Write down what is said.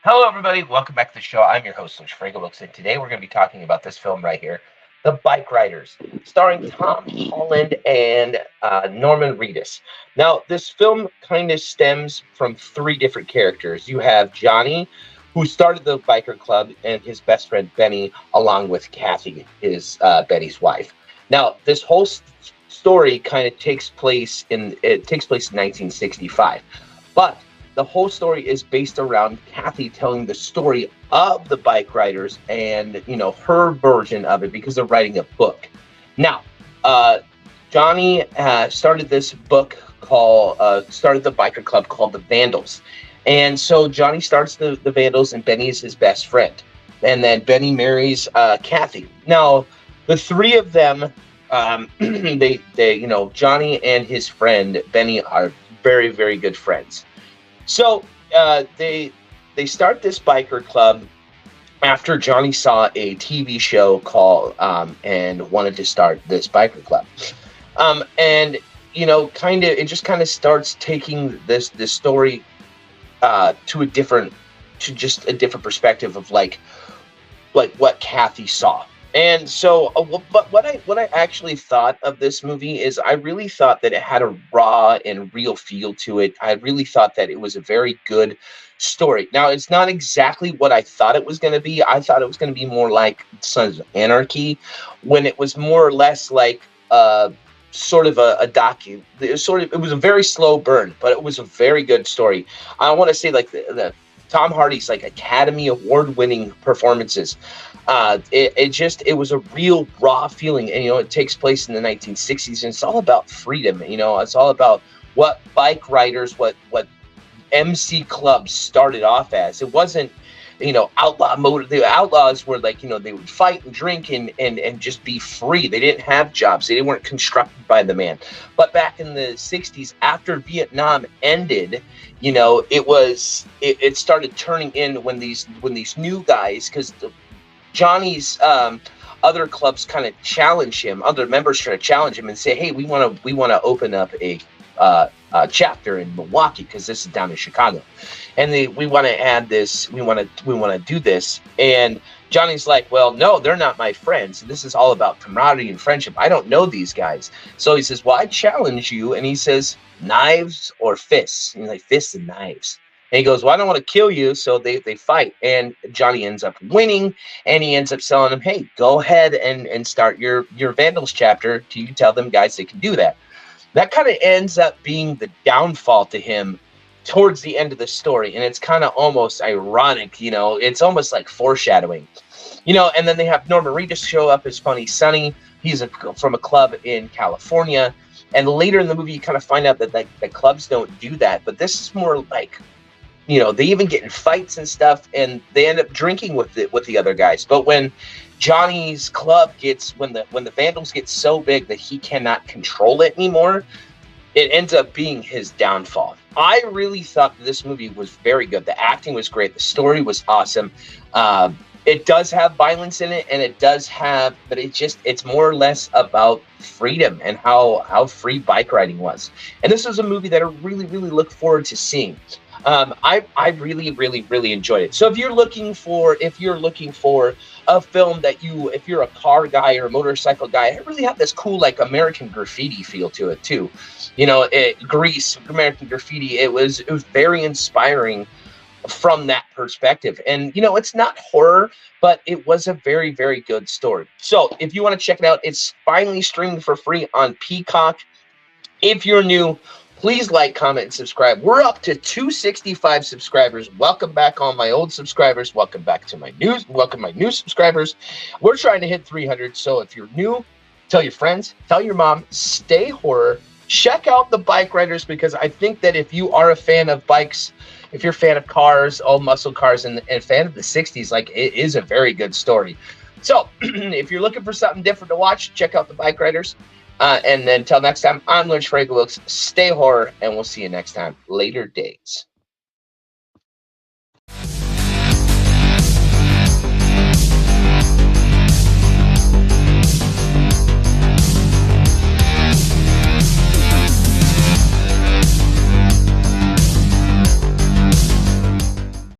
Hello, everybody. Welcome back to the show. I'm your host, Luke Wilkes, and today we're going to be talking about this film right here, The Bike Riders, starring Tom Holland and Norman Reedus. Now, this film kind of stems from three different characters. You have Johnny, who started the biker club, and his best friend Benny, along with Kathy, his Betty's wife. Now, this whole story kind of takes place in 1965, but the whole story is based around Kathy telling the story of the bike riders and her version of it because they're writing a book. Now, Johnny started this book called started the biker club called the Vandals, and so Johnny starts the Vandals, and Benny is his best friend, and then Benny marries Kathy. Now, the three of them, they Johnny and his friend Benny are very, very good friends. So they start this biker club after Johnny saw a TV show called and wanted to start this biker club. And it just starts taking this story to just a different perspective of like what Kathy saw. And so, but what I actually thought of this movie is I really thought that it had a raw and real feel to it. I really thought that it was a very good story. Now, it's not exactly what I thought it was going to be. I thought it was going to be more like Sons of Anarchy, when it was more or less like sort of a docu. It was a very slow burn, but it was a very good story. I want to say like the Tom Hardy's like Academy Award-winning performances. It was a real raw feeling, and it takes place in the 1960s, and it's all about freedom. It's all about what bike riders, what MC clubs started off as. It wasn't outlaw motor. The outlaws were like they would fight and drink and just be free. They didn't have jobs. They weren't constructed by the man. But back in the 60s, after Vietnam ended, it started turning in when these new guys, because Johnny's other clubs kind of challenge him. Other members try to challenge him and say, "Hey, we want to open up a chapter in Milwaukee because this is down in Chicago, and we want to add this. We want to do this." And Johnny's like, "Well, no, they're not my friends. This is all about camaraderie and friendship. I don't know these guys." So he says, "Well, I challenge you," and he says, "Knives or fists?" And he's like, "Fists and knives." And he goes, "Well, I don't want to kill you." So they fight, and Johnny ends up winning, and he ends up selling them, "Hey, go ahead and start your Vandals chapter. Do you tell them guys they can do that?" That kind of ends up being the downfall to him towards the end of the story, and it's kind of almost ironic. It's almost like foreshadowing. And then they have Norman Reedus show up as Funny Sonny. He's from a club in California, and later in the movie you kind of find out that the clubs don't do that, but this is more like they even get in fights and stuff, and they end up drinking with the other guys. But when Johnny's club when the Vandals get so big that he cannot control it anymore, it ends up being his downfall. I really thought this movie was very good. The acting was great. The story was awesome. It does have violence in it, and but it's more or less about freedom and how free bike riding was. And this is a movie that I really, really look forward to seeing. I really, really, really enjoyed it. So if you're looking for a film that if you're a car guy or a motorcycle guy, it really had this cool like American Graffiti feel to it too. Grease, American Graffiti. It was very inspiring from that perspective. And it's not horror, but it was a very, very good story. So if you want to check it out, it's finally streamed for free on Peacock. If you're new, please like, comment, and subscribe. We're up to 265 subscribers. Welcome back, all my old subscribers. Welcome back to my new subscribers. We're trying to hit 300. So if you're new, tell your friends, tell your mom, stay horror. Check out the Bike Riders, because I think that if you are a fan of bikes, if you're a fan of cars, old muscle cars, and a fan of the 60s, like, it is a very good story. So if you're looking for something different to watch, check out the Bike Riders. And then until next time, I'm Lynch Wilkes. Stay horror, and we'll see you next time. Later days.